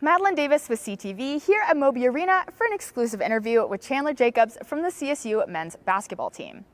Madeline Davis with CTV here at Moby Arena for an exclusive interview with Chandler Jacobs from the CSU men's basketball team.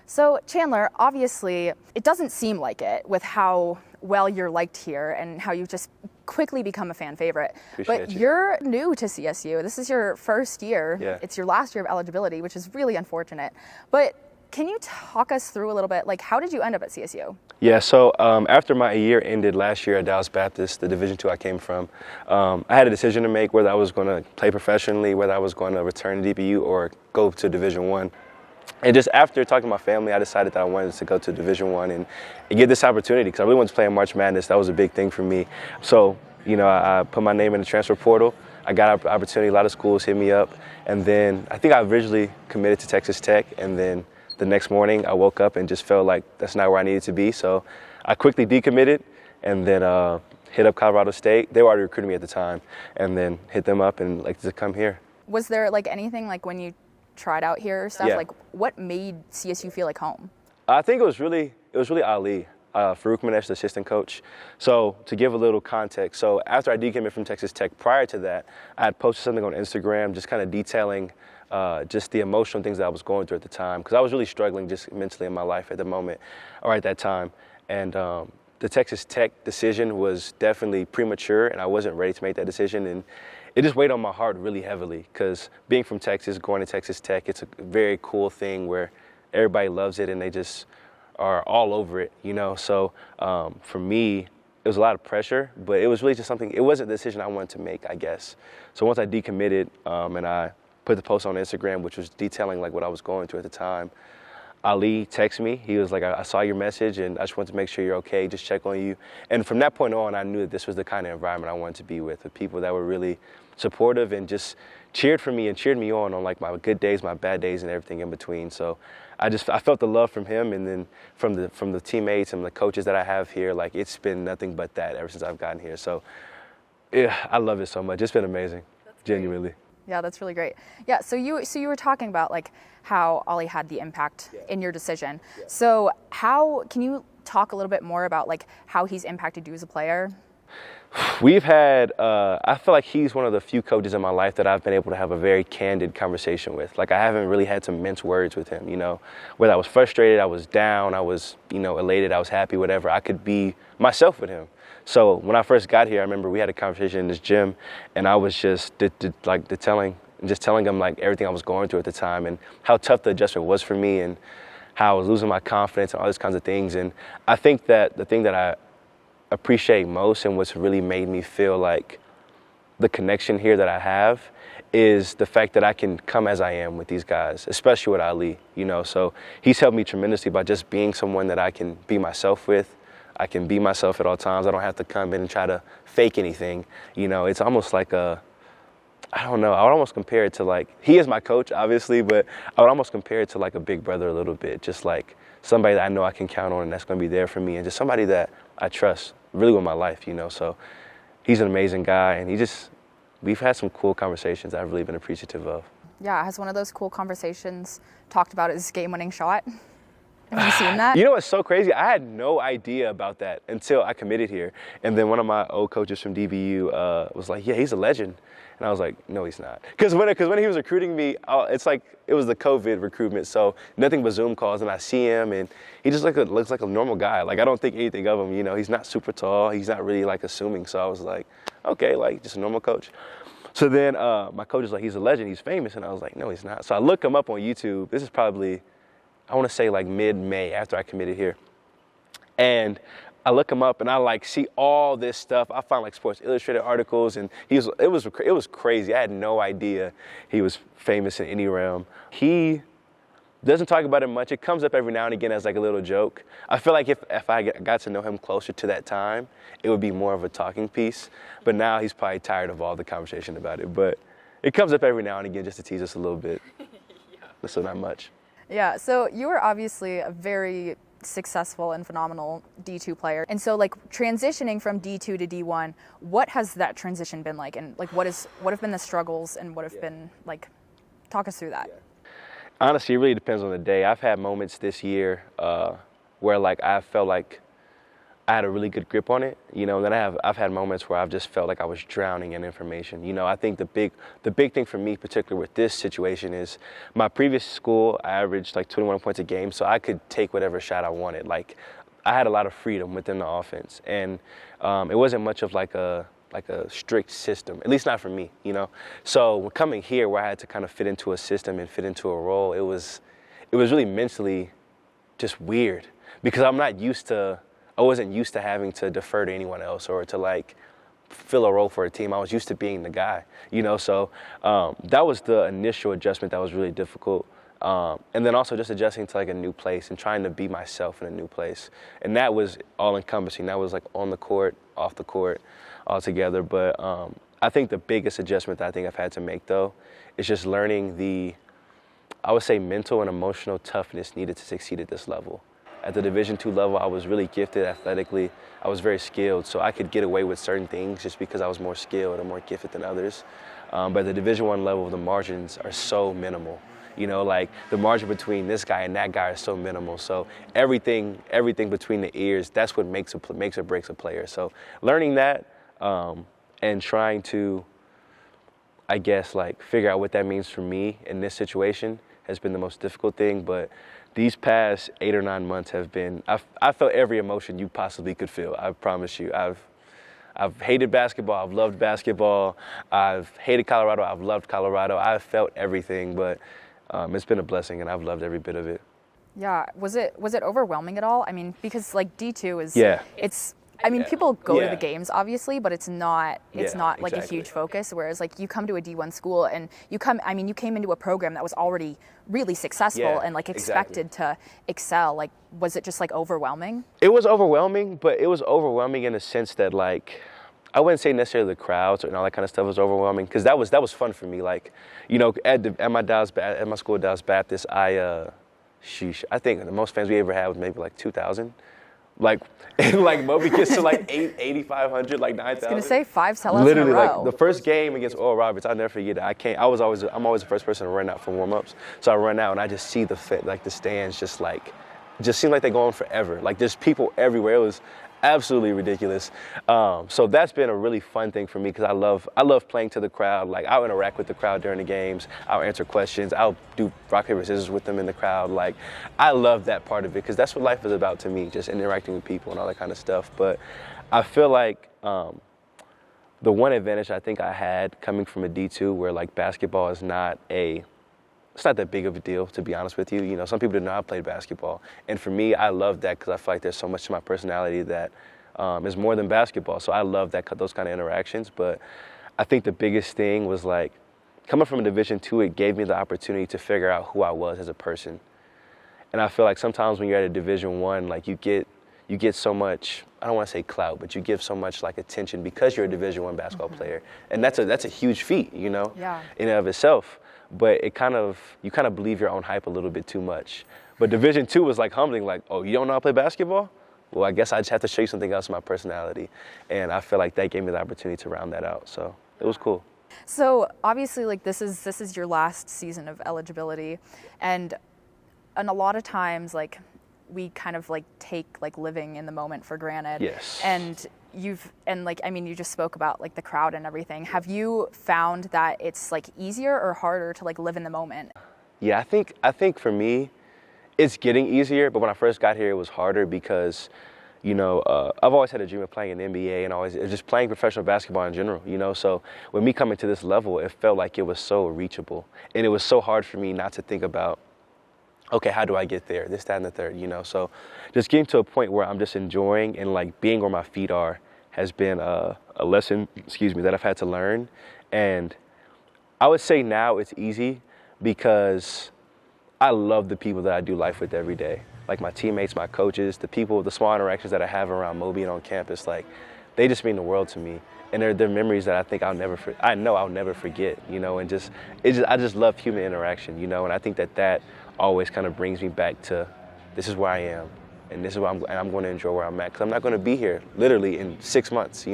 So Chandler, obviously it doesn't seem like it with how well you're liked here and how you've just quickly become a fan favorite. But you're new to CSU. This is your first year. Yeah. It's your last year of eligibility, which is really unfortunate. But can you talk us through a little bit, like how did you end up at CSU? Yeah, so after my year ended last year at Dallas Baptist, the Division II I came from, I had a decision to make whether I was going to play professionally, whether I was going to return to DBU or go to Division I. And just after talking to my family, I decided that I wanted to go to Division I and get this opportunity because I really wanted to play in March Madness. That was a big thing for me. So, you know, I put my name in the transfer portal. I got an opportunity. A lot of schools hit me up. And then I think I originally committed to Texas Tech. And then the next morning I woke up and just felt like that's not where I needed to be. So I quickly decommitted and then hit up Colorado State. They were already recruiting me at the time. And then hit them up and like to come here. Was there like anything like when you tried out here or stuff? Yeah. Like what made CSU feel like home? I think it was really Ollie, Farouk Manesh, the assistant coach. So to give a little context, so after I decommitted from Texas Tech, prior to that, I had posted something on Instagram just kind of detailing just the emotional things that I was going through at the time because I was really struggling just mentally in my life at the moment or at that time. And the Texas Tech decision was definitely premature and I wasn't ready to make that decision. And it just weighed on my heart really heavily because being from Texas, going to Texas Tech, it's a very cool thing where everybody loves it and they just are all over it, you know. So for me, it was a lot of pressure, but it was really just something, it wasn't a decision I wanted to make, I guess. So once I decommitted and I put the post on Instagram, which was detailing like what I was going through at the time, Ali texted me. He was like, I saw your message and I just wanted to make sure you're okay, just check on you. And from that point on, I knew that this was the kind of environment I wanted to be with people that were really supportive and just cheered for me and cheered me on like my good days, my bad days, and everything in between. So I felt the love from him, and then from the teammates and the coaches that I have here. Like it's been nothing but that ever since I've gotten here. So yeah, I love it so much. It's been amazing, genuinely. Yeah, that's really great. Yeah, so you were talking about like how Ollie had the impact in your decision. Yeah. So can you talk a little bit more about like how he's impacted you as a player? We've had, I feel like he's one of the few coaches in my life that I've been able to have a very candid conversation with. Like I haven't really had to mince words with him, you know. Whether I was frustrated, I was down, I was, you know, elated, I was happy, whatever. I could be myself with him. So when I first got here, I remember we had a conversation in this gym and I was just telling him like everything I was going through at the time and how tough the adjustment was for me and how I was losing my confidence and all these kinds of things. And I think that the thing that I appreciate most and what's really made me feel like the connection here that I have is the fact that I can come as I am with these guys, especially with Ali, you know. So he's helped me tremendously by just being someone that I can be myself with. I can be myself at all times. I don't have to come in and try to fake anything. You know, it's almost like I don't know, I would almost compare it to like, he is my coach, obviously, but I would almost compare it to like a big brother a little bit, just like somebody that I know I can count on and that's going to be there for me and just somebody that I trust really with my life, you know. So he's an amazing guy and we've had some cool conversations that I've really been appreciative of. Yeah, has one of those cool conversations talked about his game-winning shot? Have you seen that? You know what's so crazy? I had no idea about that until I committed here. And then one of my old coaches from DBU was like, yeah, he's a legend. And I was like, no, he's not. Because when he was recruiting me, it's like it was the COVID recruitment, so nothing but Zoom calls. And I see him, and he just looks like a normal guy. Like I don't think anything of him. You know, he's not super tall. He's not really like assuming. So I was like, okay, like just a normal coach. So then my coach was like, he's a legend. He's famous. And I was like, no, he's not. So I look him up on YouTube. This is probably, I want to say like mid-May after I committed here, and I look him up and I like see all this stuff. I found like Sports Illustrated articles and it was crazy. I had no idea he was famous in any realm. He doesn't talk about it much. It comes up every now and again as like a little joke. I feel like if I got to know him closer to that time, it would be more of a talking piece. But now he's probably tired of all the conversation about it. But it comes up every now and again just to tease us a little bit. Yeah. So not much. Yeah, so you were obviously a very successful and phenomenal D2 player. And so like transitioning from D2 to D1, what has that transition been like? And like what have been the struggles and what have been like, talk us through that. Yeah. Honestly, it really depends on the day. I've had moments this year where like I felt like I had a really good grip on it, and then I've had moments where I've just felt like I was drowning in information. I think the big thing for me, particularly with this situation, is my previous school, I averaged like 21 points a game, so I could take whatever shot I wanted. Like, I had a lot of freedom within the offense, and it wasn't much of like a strict system, at least not for me, So coming here, where I had to kind of fit into a system and fit into a role, it was really mentally just weird, because I wasn't used to having to defer to anyone else or to like fill a role for a team. I was used to being the guy, So that was the initial adjustment that was really difficult. And then also just adjusting to like a new place and trying to be myself in a new place. And that was all encompassing. That was like on the court, off the court, all together. But I think the biggest adjustment that I think I've had to make, though, is just learning I would say, mental and emotional toughness needed to succeed at this level. At the Division II level, I was really gifted athletically. I was very skilled, so I could get away with certain things just because I was more skilled and more gifted than others. But at the Division I level, the margins are so minimal. Like the margin between this guy and that guy is so minimal. So everything between the ears, that's what makes or breaks a player. So learning that and trying to, I guess, like figure out what that means for me in this situation has been the most difficult thing. But these past 8 or 9 months have been, I felt every emotion you possibly could feel. I promise you. I've hated basketball. I've loved basketball. I've hated Colorado. I've loved Colorado. I've felt everything, but it's been a blessing, and I've loved every bit of it. Yeah. Was it overwhelming at all? I mean, because like D2 is, yeah. People go to Yeah. the games, obviously, but it's not like exactly. a huge focus. Whereas like you come to a D1 school and you came into a program that was already really successful Yeah, and like expected to excel. Like, was it just like overwhelming? It was overwhelming, but it was overwhelming in the sense that like, I wouldn't say necessarily the crowds and all that kind of stuff was overwhelming, because that was fun for me. Like, at my school, Dallas Baptist, I think the most fans we ever had was maybe like 2,000. Like, and like Moby gets to like 8,500, like 9,000. I was gonna say 5 sellouts Literally, in a row. like the first game against Oral Roberts, I'll never forget it. I'm always the first person to run out for warm-ups. So I run out and I just see the stands just seem like they're going forever. Like there's people everywhere. It was absolutely ridiculous. So that's been a really fun thing for me, because I love playing to the crowd. Like, I'll interact with the crowd during the games. I'll answer questions. I'll do rock, paper, scissors with them in the crowd. Like, I love that part of it, because that's what life is about to me, just interacting with people and all that kind of stuff. But I feel like the one advantage I think I had coming from a D2, where like basketball is it's not that big of a deal, to be honest with you. Some people didn't know I played basketball. And for me, I love that, because I feel like there's so much to my personality that is more than basketball. So I love those kind of interactions. But I think the biggest thing was like, coming from a Division II, it gave me the opportunity to figure out who I was as a person. And I feel like sometimes when you're at a Division I, like you get so much, I don't want to say clout, but you give so much like attention because you're a Division I basketball player. And that's a huge feat, Yeah. in and of itself. But you kind of believe your own hype a little bit too much. But Division II was like humbling, like, oh, you don't know how to play basketball? Well, I guess I just have to show you something else in my personality. And I feel like that gave me the opportunity to round that out. So it was cool. So obviously, like this is your last season of eligibility, and a lot of times, like we kind of like take like living in the moment for granted. Yes. And you just spoke about like the crowd and everything. Have you found that it's like easier or harder to like live in the moment? Yeah, I think for me, it's getting easier. But when I first got here, it was harder because, I've always had a dream of playing in the NBA and always just playing professional basketball in general. So with me coming to this level, it felt like it was so reachable, and it was so hard for me not to think about, okay, how do I get there? This, that, and the third. So just getting to a point where I'm just enjoying and like being where my feet are has been a lesson, that I've had to learn. And I would say now it's easy because I love the people that I do life with every day. Like my teammates, my coaches, the small interactions that I have around Moby and on campus, like they just mean the world to me. And they're memories that I think I'll never forget, and I just love human interaction, and I think that always kind of brings me back to, this is where I am. And this is where I'm going to enjoy where I'm at, because I'm not going to be here literally in 6 months,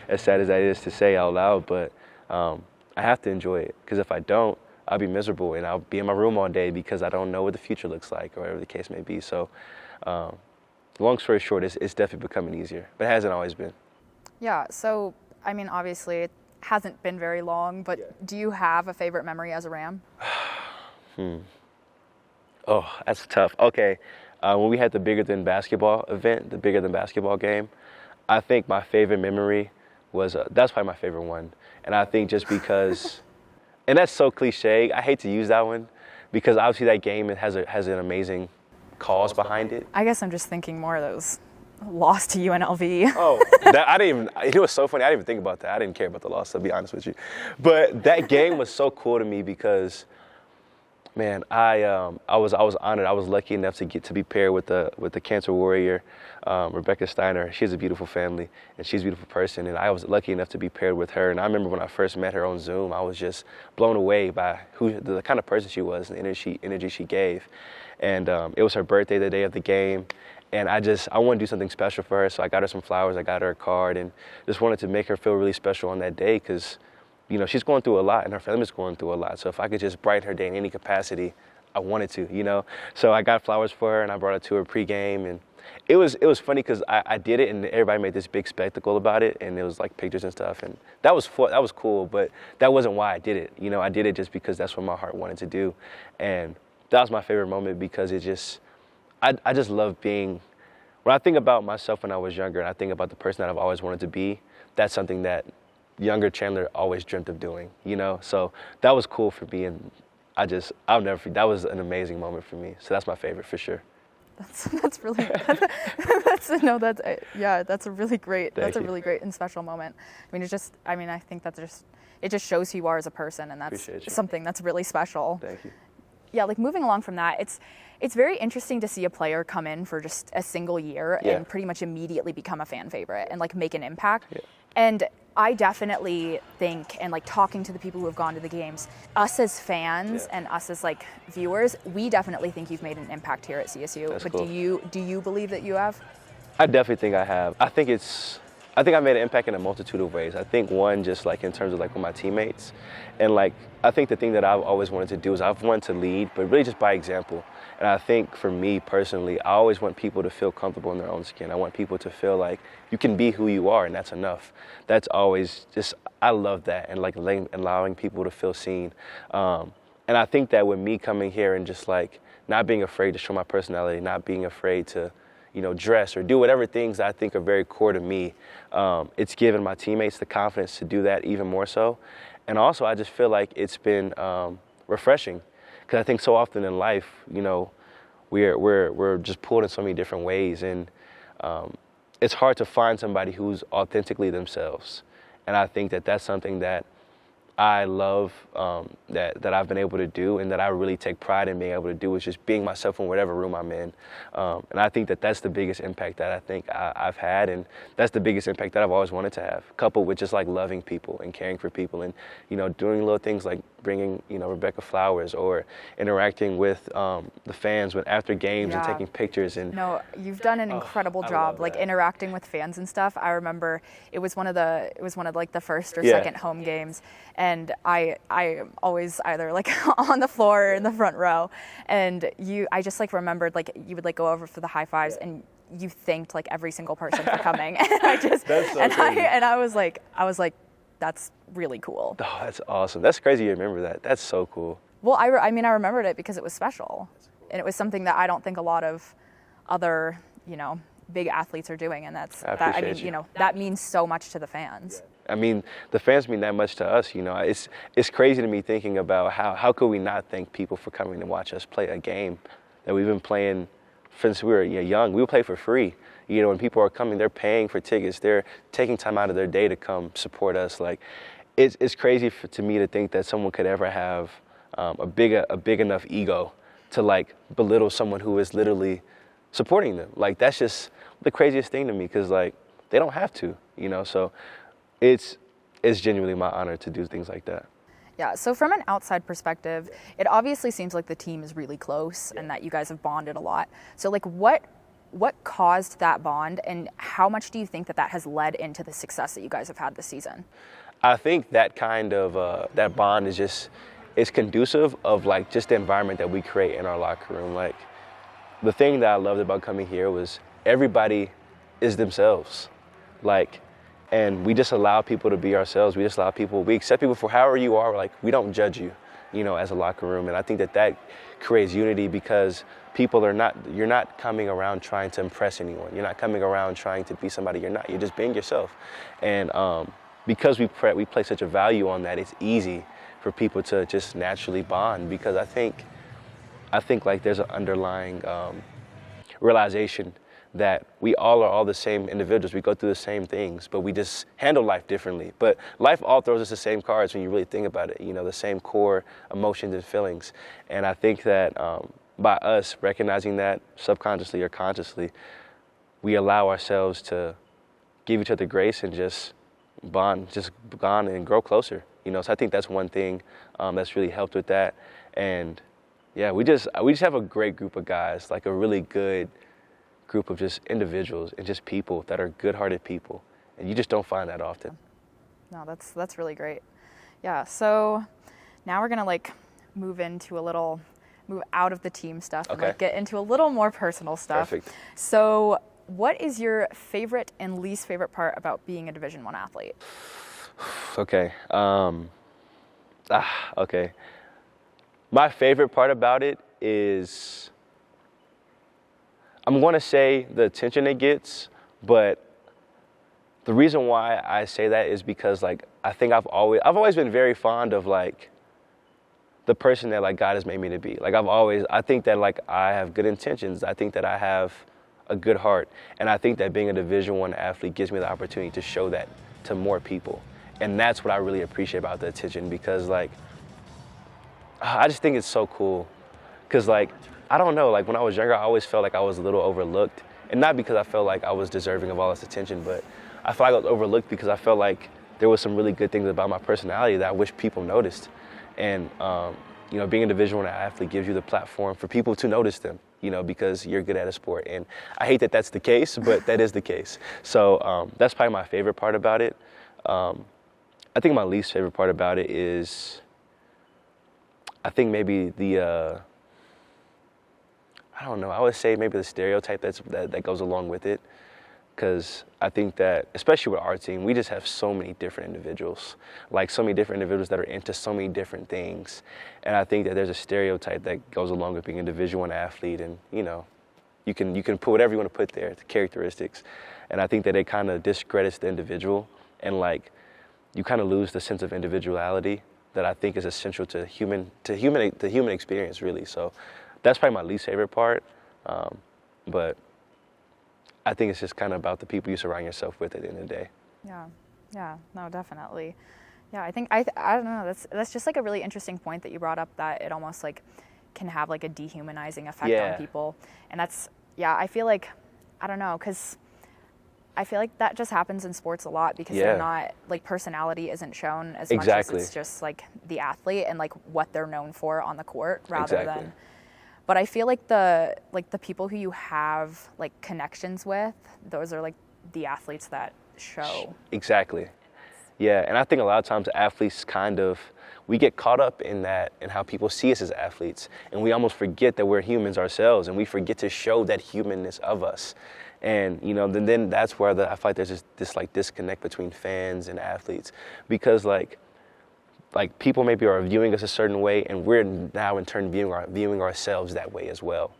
as sad as that is to say out loud. But I have to enjoy it, because if I don't, I'll be miserable and I'll be in my room all day because I don't know what the future looks like or whatever the case may be. So long story short, it's definitely becoming easier, but it hasn't always been. Yeah, so, I mean, obviously it hasn't been very long, but do you have a favorite memory as a Ram? Oh, that's tough. Okay, when we had the Bigger Than Basketball event, the Bigger Than Basketball game, I think my favorite memory was, that's probably my favorite one. And I think just because, and that's so cliche, I hate to use that one, because obviously that game has an amazing cause behind it. I guess I'm just thinking more of those loss to UNLV. Oh, I didn't even, it was so funny, I didn't even think about that. I didn't care about the loss, to be honest with you. But that game was so cool to me because, man, I was honored. I was lucky enough to be paired with the cancer warrior, Rebecca Steiner. She has a beautiful family and she's a beautiful person, and I was lucky enough to be paired with her. And I remember when I first met her on Zoom, I was just blown away by the kind of person she was and the energy she gave. And it was her birthday the day of the game, and I wanted to do something special for her, so I got her some flowers, I got her a card, and just wanted to make her feel really special on that day because, you know, she's going through a lot and her family's going through a lot. So if I could just brighten her day in any capacity, I wanted to, you know. So I got flowers for her and I brought her to her pregame, and it was funny because I did it and everybody made this big spectacle about it, and it was like pictures and stuff, and that was cool, but that wasn't why I did it. You know, I did it just because that's what my heart wanted to do, and that was my favorite moment because it just, I just love being, when I think about myself when I was younger and I think about the person that I've always wanted to be, that's something that younger Chandler always dreamt of doing, you know? So that was cool for me, and I'll never forget, that was an amazing moment for me. So that's my favorite for sure. That's really, that's a really great, really great and special moment. I mean, I think it just shows who you are as a person, and that's something that's really special. Thank you. Yeah, like moving along from that, it's very interesting to see a player come in for just a single year and pretty much immediately become a fan favorite and like make an impact. Yeah. And I definitely think, and like talking to the people who have gone to the games, us as fans and us as like viewers, we definitely think you've made an impact here at CSU. That's but cool. do you believe that you have? I definitely think I have. I think I made an impact in a multitude of ways. I think one, just like in terms of like with my teammates, and like I think the thing that I've always wanted to do is I've wanted to lead, but really just by example. And I think for me personally, I always want people to feel comfortable in their own skin. I want people to feel like you can be who you are, and that's enough. That's always just, I love that, and like allowing people to feel seen. And I think that with me coming here and just like not being afraid to show my personality, not being afraid to, you know, dress or do whatever things I think are very core to me, it's given my teammates the confidence to do that even more so. And also, I just feel like it's been refreshing, because I think so often in life, you know, we're just pulled in so many different ways, and it's hard to find somebody who's authentically themselves. And I think that that's something that I love, that I've been able to do, and that I really take pride in being able to do, is just being myself in whatever room I'm in. And I think that that's the biggest impact that I think I've had, and that's the biggest impact that I've always wanted to have, coupled with just like loving people and caring for people, and, you know, doing little things like bringing, you know, Rebecca flowers, or interacting with the fans after games and taking pictures. And no, you've done an incredible job, like interacting with fans and stuff. I remember it was one of like the first or second home games, and I am always either like on the floor or in the front row, and I just like remembered like you would like go over for the high fives, and you thanked like every single person for coming, and I was like that's really cool. Oh, that's awesome. That's crazy you remember that. That's so cool. Well, I remembered it because it was special, and it was something that I don't think a lot of other, you know, big athletes are doing, and that means so much to the fans. I mean, the fans mean that much to us, you know. It's crazy to me thinking about how could we not thank people for coming to watch us play a game that we've been playing since we were young. We would play for free. You know, when people are coming, they're paying for tickets. They're taking time out of their day to come support us. Like, it's crazy to me to think that someone could ever have a big enough ego to like belittle someone who is literally supporting them. Like, that's just the craziest thing to me, because like they don't have to, you know. So it's genuinely my honor to do things like that. Yeah, so from an outside perspective, it obviously seems like the team is really close and that you guys have bonded a lot. So like what caused that bond, and how much do you think that has led into the success that you guys have had this season? I think that kind of that bond is conducive of like just the environment that we create in our locker room. Like, the thing that I loved about coming here was everybody is themselves. Like, and we just allow people to be ourselves. We accept people for however you are. Like, we don't judge you, as a locker room. And I think that creates unity because you're not coming around trying to impress anyone. You're not coming around trying to be somebody you're not. You're just being yourself. And because we place such a value on that, it's easy for people to just naturally bond, because I think like there's an underlying realization that we all are all the same individuals. We go through the same things, but we just handle life differently. But life all throws us the same cards when you really think about it, the same core emotions and feelings. And I think that by us recognizing that subconsciously or consciously, we allow ourselves to give each other grace and just bond and grow closer. So I think that's one thing that's really helped with that. And yeah, we just have a great group of guys, like a really good group of just individuals and just people that are good-hearted people, and you just don't find that often. No, that's really great. Yeah, so now we're gonna move out of the team stuff and get into a little more personal stuff. Perfect. So what is your favorite and least favorite part about being a Division I athlete? Okay. Okay. My favorite part about it is, I'm going to say the attention it gets, but the reason why I say that is because I think I've always been very fond of the person that God has made me to be. I think that I have good intentions. I think that I have a good heart, and I think that being a Division I athlete gives me the opportunity to show that to more people. And that's what I really appreciate about the attention, because I just think it's so cool. Because I don't know, when I was younger, I always felt like I was a little overlooked. And not because I felt like I was deserving of all this attention, but I felt like I was overlooked because I felt like there was some really good things about my personality that I wish people noticed. And being a Division I athlete gives you the platform for people to notice them, because you're good at a sport. And I hate that that's the case, but that is the case. So that's probably my favorite part about it. I think my least favorite part about it is, I think maybe I don't know, I would say maybe the stereotype that goes along with it. Because I think that, especially with our team, we just have so many different individuals, that are into so many different things. And I think that there's a stereotype that goes along with being a Division I athlete. And, you can put whatever you want to put there, the characteristics. And I think that it kind of discredits the individual, and you kind of lose the sense of individuality that I think is essential to the human experience, really. So that's probably my least favorite part. But I think it's just kind of about the people you surround yourself with at the end of the day. Yeah, no, definitely. Yeah, I think, I don't know, that's just a really interesting point that you brought up, that it almost can have a dehumanizing effect on people. And I feel I don't know, because I feel that just happens in sports a lot, because they're not, personality isn't shown as much as it's just the athlete and what they're known for on the court, rather than. But I feel the people who you have connections with, those are the athletes that show. Exactly. Yeah, and I think a lot of times athletes we get caught up in that and how people see us as athletes, and we almost forget that we're humans ourselves, and we forget to show that humanness of us. And then that's where I feel like there's this disconnect between fans and athletes, because people maybe are viewing us a certain way, and we're now in turn viewing ourselves that way as well.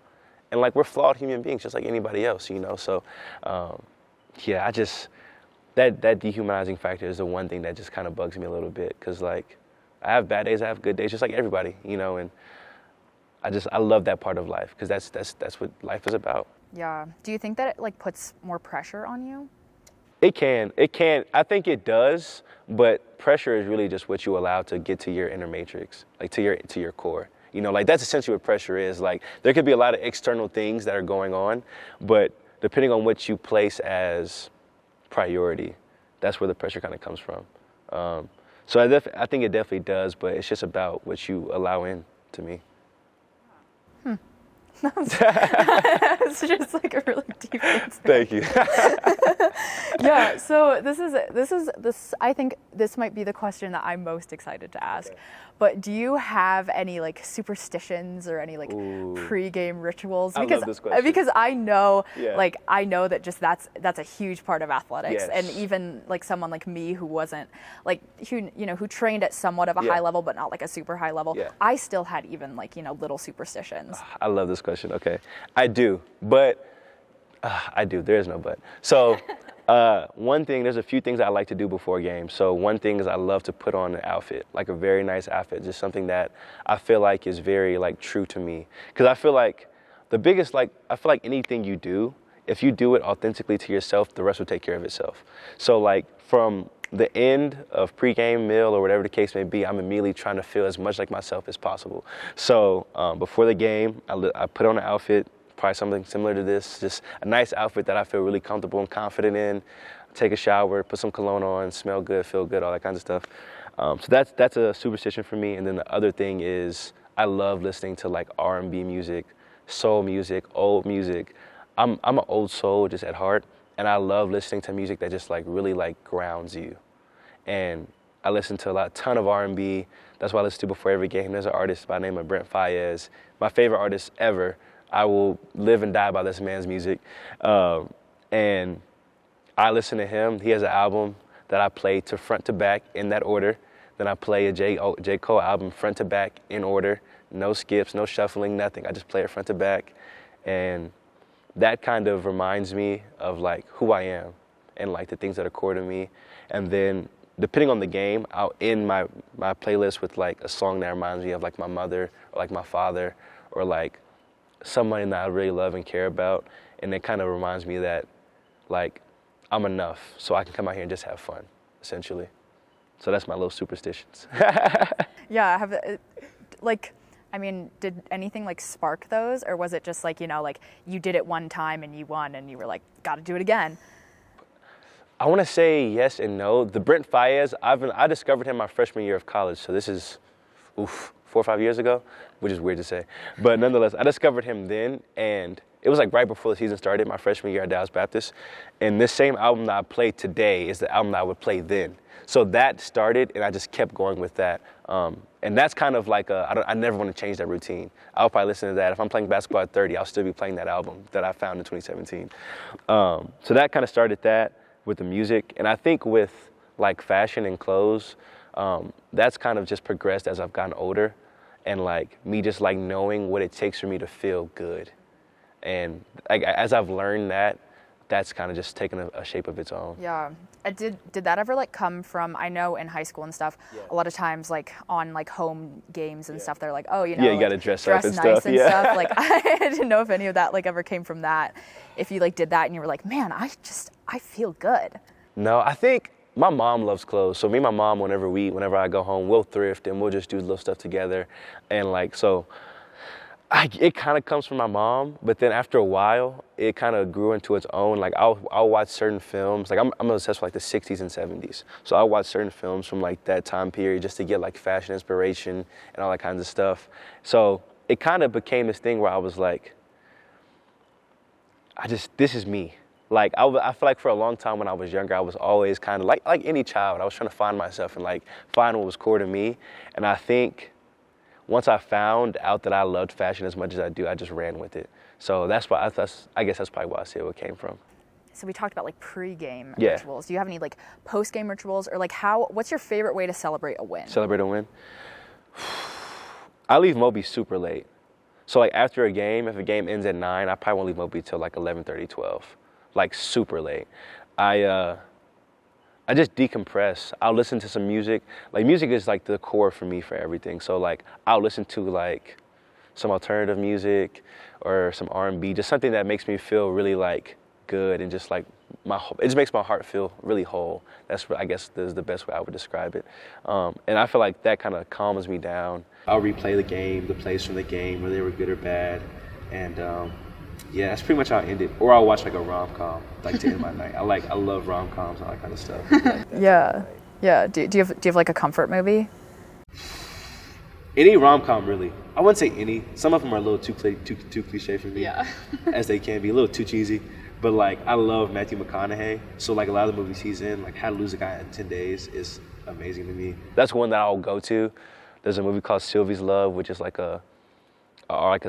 And we're flawed human beings just like anybody else, So I just, that dehumanizing factor is the one thing that just kind of bugs me a little bit, because I have bad days, I have good days, just like everybody, and I love that part of life, because that's what life is about. Yeah. Do you think that it puts more pressure on you? It can. I think it does, but pressure is really just what you allow to get to your inner matrix, to your core. That's essentially what pressure is. There could be a lot of external things that are going on, but depending on what you place as priority, that's where the pressure kind of comes from. So I think it definitely does, but it's just about what you allow in to me. It's just like a really deep answer. Thank you. Yeah, so this I think this might be the question that I'm most excited to ask. Okay. But do you have any like superstitions or any like pre-game rituals? I love this question. Because I know Yeah. I know that just that's a huge part of athletics. Yes. And even like someone like me who wasn't like who trained at somewhat of a high level but not like a super high level, I still had even like little superstitions. I love this question. Okay. I do, but I do. There is no but. So one thing, there's a few things I like to do before games. So one thing is I love to put on an outfit, like a very nice outfit, just something that I feel like is very like true to me. Because I feel like I feel like anything you do, if you do it authentically to yourself, the rest will take care of itself. So like from the end of pregame meal or whatever the case may be, I'm immediately trying to feel as much like myself as possible. So before the game, I put on an outfit, probably something similar to this, just a nice outfit that I feel really comfortable and confident in. Take a shower, put some cologne on, smell good, feel good, all that kind of stuff. So that's a superstition for me. And then the other thing is I love listening to like R&B music, soul music, old music. I'm an old soul just at heart, and I love listening to music that just like really like grounds you. And I listen to a ton of R&B. That's what I listen to before every game. There's an artist by the name of Brent Faiyaz, my favorite artist ever. I will live and die by this man's music. And I listen to him. He has an album that I play to front to back in that order. Then I play a J. Cole album front to back in order. No skips, no shuffling, nothing. I just play it front to back. And that kind of reminds me of like who I am and like the things that are core to me. And then depending on the game, I'll end my playlist with like a song that reminds me of like my mother or like my father or like somebody that I really love and care about. And it kind of reminds me that like I'm enough so I can come out here and just have fun, essentially. So that's my little superstitions. Yeah, did anything like spark those, or was it just like, like you did it one time and you won and you were like, got to do it again? I want to say yes and no. The Brent Faiyaz, I discovered him my freshman year of college, so this is 4 or 5 years ago, which is weird to say. But nonetheless, I discovered him then, and it was like right before the season started, my freshman year at Dallas Baptist. And this same album that I play today is the album that I would play then. So that started, and I just kept going with that. And that's kind of like I never want to change that routine. I'll probably listen to that. If I'm playing basketball at 30, I'll still be playing that album that I found in 2017. So that kind of started that with the music. And I think with like fashion and clothes, that's kind of just progressed as I've gotten older. And like me just like knowing what it takes for me to feel good. And like, as I've learned that, that's kind of just taken a shape of its own. Yeah. Did that ever like come from, I know in high school and stuff, a lot of times like on like home games and stuff, they're like, oh, you like, got to dress up and nice stuff. And stuff. Like I didn't know if any of that like ever came from that. If you like did that and you were like, man, I feel good. No, I think my mom loves clothes. So me and my mom, whenever I go home, we'll thrift and we'll just do little stuff together. And like, so it kind of comes from my mom, but then after a while, it kind of grew into its own. Like I'll watch certain films. Like I'm obsessed with like the 60s and 70s. So I'll watch certain films from like that time period just to get like fashion inspiration and all that kinds of stuff. So it kind of became this thing where I was like, this is me. Like I feel like for a long time when I was younger, I was always kind of like any child. I was trying to find myself and like find what was core to me. And I think once I found out that I loved fashion as much as I do, I just ran with it. So that's why I guess that's probably why I say where it came from. So we talked about like pre-game rituals. Do you have any like post-game rituals, or like what's your favorite way to celebrate a win? Celebrate a win? I leave Moby super late. So like after a game, if a game ends at 9, I probably won't leave Moby till like 11:30, 12. Like super late. I just decompress. I'll listen to some music. Like music is like the core for me for everything. So like I'll listen to like some alternative music or some R&B, just something that makes me feel really like good and just like it just makes my heart feel really whole. That's what I guess is the best way I would describe it. And I feel like that kind of calms me down. I'll replay the game, the plays from the game, whether they were good or bad. And yeah, that's pretty much how I end it. Or I'll watch like a rom-com, like to end my night. I love rom-coms and all that kind of stuff. Yeah. Do you have like a comfort movie? Any rom-com, really. I wouldn't say any. Some of them are a little too cliche for me. Yeah. As they can be, a little too cheesy. But like, I love Matthew McConaughey. So like a lot of the movies he's in, like How to Lose a Guy in 10 Days is amazing to me. That's one that I'll go to. There's a movie called Sylvie's Love, which is like a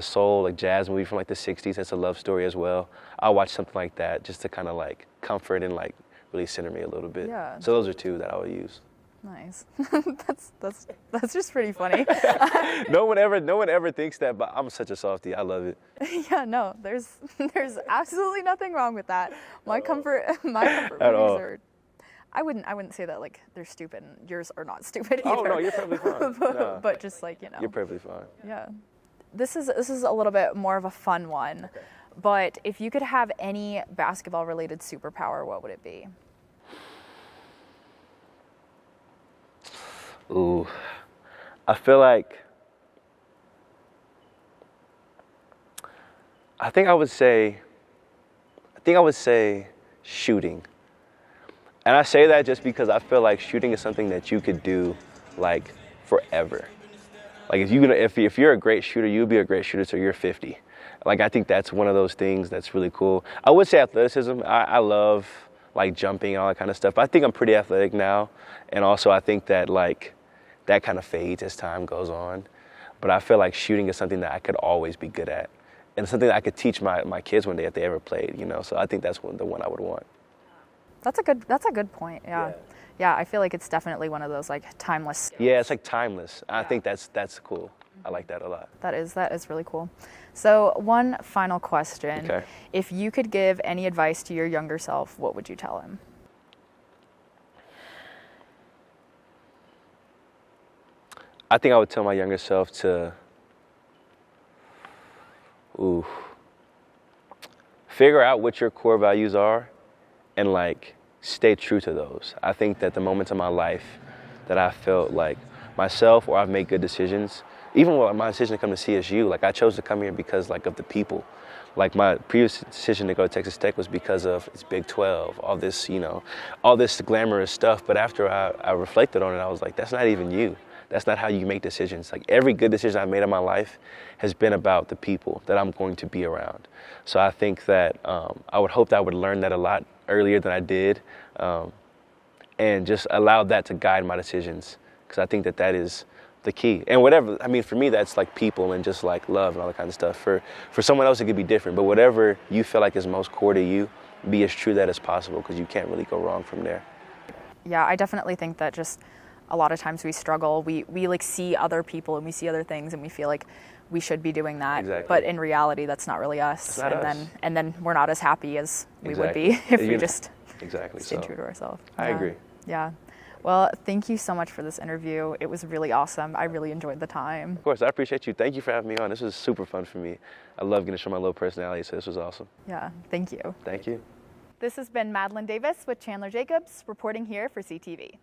soul, like jazz movie from like the 60s. It's a love story as well. I'll watch something like that just to kind of like comfort and like really center me a little bit. Yeah. So those are two that I would use. Nice. that's just pretty funny. No one ever thinks that, but I'm such a softie. I love it. Yeah, no, there's absolutely nothing wrong with that. My comfort movies are. I wouldn't say that like they're stupid. And yours are not stupid either. Oh no, you're perfectly fine. But just like, you know. You're perfectly fine. Yeah. This is a little bit more of a fun one. Okay. But if you could have any basketball related superpower, what would it be? Ooh, I feel like, I think I would say shooting. And I say that just because I feel like shooting is something that you could do like forever. Like if you're a great shooter, you'll be a great shooter till you're 50. Like I think that's one of those things that's really cool. I would say athleticism. I love like jumping and all that kind of stuff. I think I'm pretty athletic now. And also I think that like, that kind of fades as time goes on. But I feel like shooting is something that I could always be good at. And something that I could teach my kids one day if they ever played, you know. So I think that's the one I would want. That's a good point, yeah. Yeah, I feel like it's definitely one of those like timeless skills. Yeah, it's like timeless. I think that's cool. I like that a lot. That is really cool. So one final question. Okay. If you could give any advice to your younger self, what would you tell him? I think I would tell my younger self to, figure out what your core values are and like stay true to those. I think that the moments of my life that I felt like myself or I've made good decisions, even when my decision to come to CSU, like I chose to come here because like of the people. Like my previous decision to go to Texas Tech was because of its Big 12, all this, you know, all this glamorous stuff. But after I reflected on it, I was like, that's not even you. That's not how you make decisions. Like every good decision I've made in my life has been about the people that I'm going to be around. So I think that I would hope that I would learn that a lot earlier than I did, and just allow that to guide my decisions, because I think that is the key. And whatever, I mean, for me, that's like people and just like love and all that kind of stuff. For someone else, it could be different. But whatever you feel like is most core to you, be as true that as possible, because you can't really go wrong from there. Yeah, I definitely think that just a lot of times we struggle. We like see other people and we see other things and we feel like we should be doing that. Exactly. But in reality, that's not really us. Not us. And then we're not as happy as we would Exactly. be if we just stayed true to ourselves. I agree. Yeah. Well, thank you so much for this interview. It was really awesome. I really enjoyed the time. Of course, I appreciate you. Thank you for having me on. This was super fun for me. I love getting to show my little personality, so this was awesome. Yeah, thank you. Thank you. This has been Madeline Davis with Chandler Jacobs reporting here for CTV.